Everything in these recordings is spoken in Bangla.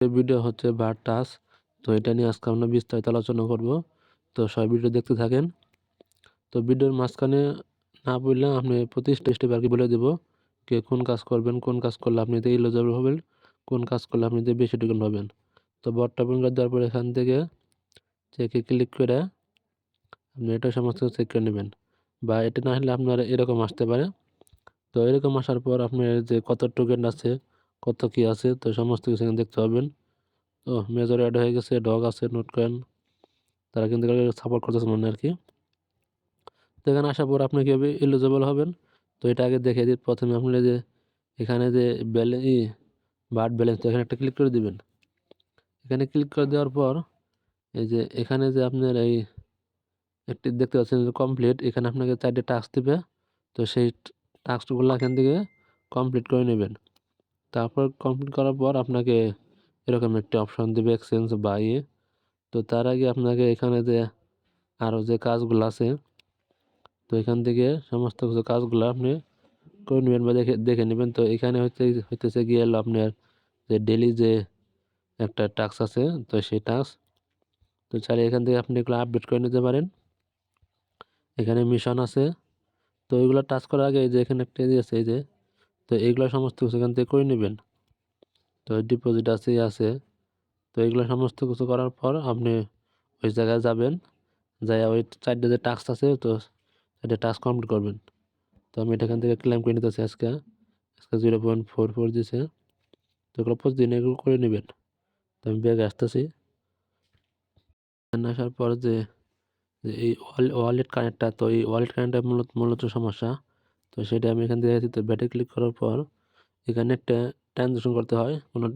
এই ভিডিও হচ্ছে বার টাচ। তো এটা নিয়ে আজকে আমরা বিস্তারিত আলোচনা করব। তো সবাই ভিডিও দেখতে থাকেন। তো ভিডিওর মাঝখানে না বললে আপনি প্রতি স্টেপে আর কি বলে দেবো কে কোন কাজ করবেন, কোন কাজ করলে আপনি এতে এলিজিবল হবেন, কোন কাজ করলে আপনি এতে বেশি টোকেন পাবেন। তো বটটা ওপেন করে দেওয়ার পর এখান থেকে চেকে ক্লিক করে আপনি এটা সমস্ত চেক করে নেবেন, বা এটা না হলে আপনার এরকম আসতে পারে। তো এরকম আসার পর আপনার যে কত টোকেন আছে, কত কি আছে, তো সমস্ত কিছু এখানে দেখতে পাবেন। তো মেজর অ্যাড হয়ে গেছে, ডগ আছে, নোট কয়েন, তারা কিন্তু সাপোর্ট করতেছে মনে আর কি। তো এখানে আসার পর আপনি কীভাবে এলিজিবল হবেন, তো এটা আগে দেখে দিই। প্রথমে আপনি যে এখানে যে বার্ড ব্যালেন্স, তো এখানে একটা ক্লিক করে দিবেন। এখানে ক্লিক করে দেওয়ার পর এই যে এখানে যে আপনার এই একটি দেখতে পাচ্ছেন যে কমপ্লিট, এখানে আপনাকে 4টে টাস্ক দেবে। তো সেই টাস্কগুলো এখান থেকে কমপ্লিট করে নেবেন। তারপর কমপ্লিট করার পর আপনাকে এরকম একটি অপশন দেবে এক্সচেঞ্জ বা ইয়ে। তো তার আগে আপনাকে এখানে যে আরও যে কাজগুলো আছে, তো এখান থেকে সমস্ত কিছু কাজগুলো আপনি করে নেবেন বা দেখে নেবেন। তো এখানে হইতেছে গিয়ে হলো আপনার যে ডেলি যে একটা টাস্ক আছে, তো সেই টাস্ক তো চাইলে এখান থেকে আপনি এগুলো আপডেট করে নিতে পারেন। এখানে মিশন আছে, তো এগুলো টাচ করার আগে এই যে এখানে একটা আছে এই যে, তো এইগুলো সমস্ত কিছু এখান থেকে করে নেবেন। তো ডিপোজিট আছে। তো এগুলো সমস্ত কিছু করার পর আপনি ওই জায়গায় যাবেন, যাই ওই 4টে যে টাস্ক আছে, তো 4টে টাস্ক কমপ্লিট করবেন। তো আমি এটা এখান থেকে ক্লেম করে নিতেছি। আজকে 0.44 দিছে। তো এগুলো প্রতিদিন এগুলো করে নেবেন। তো আমি ব্যাগে আসতেছি। আসার পর যে এই ওয়ালেট কানেক্টটা, তো এই ওয়ালেট কানেক্টটা মূলত সমস্যা। তো সেটা আমি এখান থেকে তো ব্যাটে ক্লিক করার পর এখানে একটা ট্রানজ্যাকশন করতে হয়, কোনো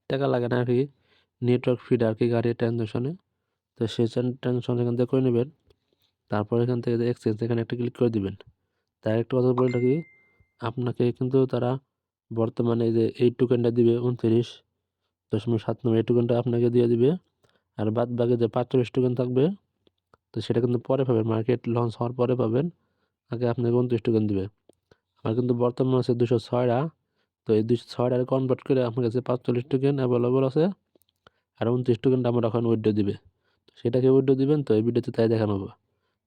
টাকা লাগে না আর কি, নেটওয়ার্ক ফিড আর কি গাড়ির ট্রানজ্যাকশনে। তো সেই ট্রানজ্যাকশন এখান থেকে করে নেবেন। তারপর এখান থেকে যে এক্সচেঞ্জ, এখানে একটা ক্লিক করে দিবেন। তার একটা কথা বলে থাকি, আপনাকে কিন্তু তারা বর্তমানে যে এই টোকেনটা দিবে 29.7 এই টোকেনটা আপনাকে দিয়ে দিবে। আর বাদ বাকি যে 45 টোকেন থাকবে, তো সেটা কিন্তু পরে পাবেন, মার্কেট লঞ্চ হওয়ার পরে পাবেন। আগে আপনাকে 29 টোকেন দিবে। আমার কিন্তু বর্তমান আছে 206টা। তো এই 206টা কনভার্ট করে আপনার কাছে 45 টোকেন অ্যাভেলেবল আছে। আর 29 টোকেনটা আমার এখন উইথড্র দিবে। সেটাকে উইথড্র দিবেন, তো এই ভিডিওতে তাই দেখানো হবে।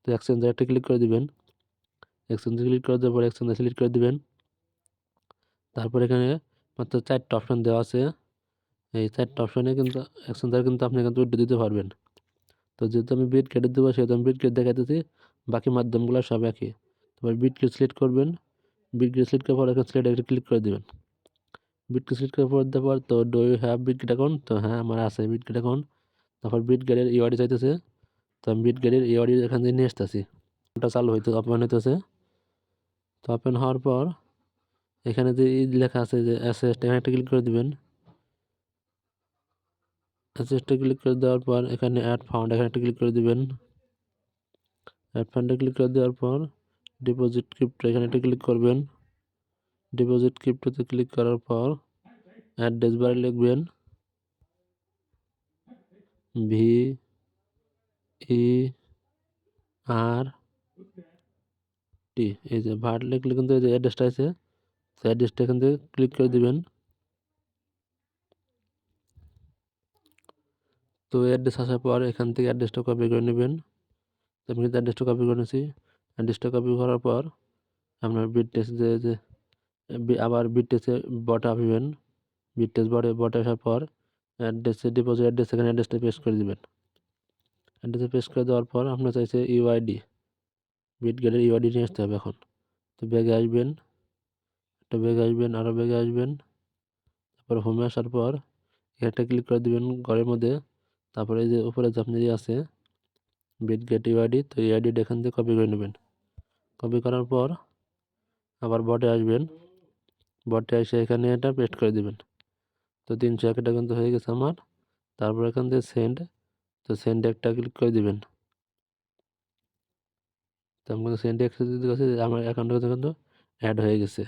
তো এক্সচেঞ্জে একটা ক্লিক করে দিবেন। এক্সচেঞ্জে ক্লিক করে দেওয়ার পর এক্সচেঞ্জে সিলেক্ট করে দিবেন। তারপর এখানে মাত্র 4টা অপশন দেওয়া আছে। এই 4টা অপশনে কিন্তু এক্সচেঞ্জার কিন্তু আপনি কিন্তু উইথড্র দিতে পারবেন। তো যেহেতু আমি বিট কেটে দেবো, সেহেতু আমি বিট কেটে দেখাইতেছি, বাকি মাধ্যমগুলো সব একই। তারপর বিট কেট সিলেক্ট করবেন। বিট কেট সিলেক্ট করার পর এখানে সিলেক্ট একটা ক্লিক করে দেবেন। বিট কেট সিলেক্ট করার পর দেওয়ার পর তো do you have Bitget account, তো হ্যাঁ আমার আছে বিটগেট অ্যাকাউন্ট। তারপর বিটগেটের ইওয়ার্ডি চাইতেছে, তো আমি বিটগেটের ইওয়ার্ডি এখান থেকে নিয়ে আসতেছি। ওটা চালু ওপেন হইতেছে। তো ওপেন হওয়ার পর এখানে যে লেখা আছে যে অ্যাসেস্ট, এখানে একটা ক্লিক করে দিবেন। অ্যাসেস্টে ক্লিক করে দেওয়ার পর এখানে অ্যাড ফান্ড, এখানে একটা ক্লিক করে দিবেন। অ্যাড ফান্ডে ক্লিক করে দেওয়ার পর ডিপোজিট ক্রিপ্টো, এখানে একটা ক্লিক করবেন। ডিপোজিট ক্রিপ্টোতে ক্লিক করার পর অ্যাড্রেস বারে লিখবেন VERT, এই যে ভার্ট লিখলে কিন্তু এই যে অ্যাড্রেসটা আছে, অ্যাড্রেসটা এখান থেকে ক্লিক করে দিবেন। তো অ্যাড্রেস আসার পর এখান থেকে অ্যাড্রেসটা কপি করে নেবেন। তো আমি কিন্তু অ্যাড্রেসটা কপি করে নিয়েছি। অ্যাড্রেসটা কপি করার পর আপনার বিট টেস্ট যে আবার বিট টেস্টে বটে আসবেন। বিট টেস্ট বটে আসার পর অ্যাড্রেসে ডিপোজিট অ্যাড্রেস, এখানে অ্যাড্রেসটা পেস্ট করে দিবেন। অ্যাড্রেসে পেস্ট করে দেওয়ার পর আপনার চাইছে ইউআইডি, বিট গেটের ইউআইডি নিয়ে আসতে হবে এখন। তো ব্যাগে আসবেন, একটা ব্যাগে আসবেন, আরও ব্যাগে আসবেন। তারপর হোমে আসার পর একটা ক্লিক করে দিবেন ঘরের মধ্যে। তারপরে এই যে উপরে যে আপনি আছে বিট গেট ইউআইডি, তো এই আইডিটা এখান থেকে কপি করে নেবেন। কপি করার পর আবার বটে আসবেন। বটে এসে এখানে এটা পেস্ট করে দিবেন। তো 301 এটা কিন্তু হয়ে গেছে আমার। তারপর এখান থেকে সেন্ড, তো সেন্ডে একটা ক্লিক করে দিবেন। তো আমি কিন্তু সেন্ডে একটা দিতে গেছে, আমার অ্যাকাউন্টে কিন্তু অ্যাড হয়ে গেছে।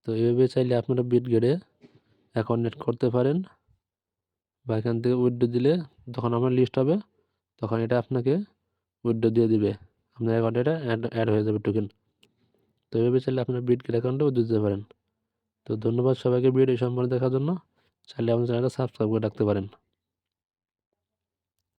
তো এইভাবে চাইলে আপনারা বিট গেটে অ্যাকাউন্ট এড করতে পারেন, বা এখান থেকে উইথড্র দিলে যখন আমার লিস্ট হবে তখন এটা আপনাকে উইথড্র দিয়ে দিবে, আপনার অ্যাকাউন্টে এটা অ্যাড হয়ে যাবে টোকেন। তো এইভাবে চাইলে আপনার বিটগেট অ্যাকাউন্টে উইথড্র দিতে পারেন। তো ধন্যবাদ সবাইকে ভিডিও সম্পর্কে দেখার জন্য। চাইলে আমাদের চ্যানেলটা সাবস্ক্রাইব করে রাখতে পারেন।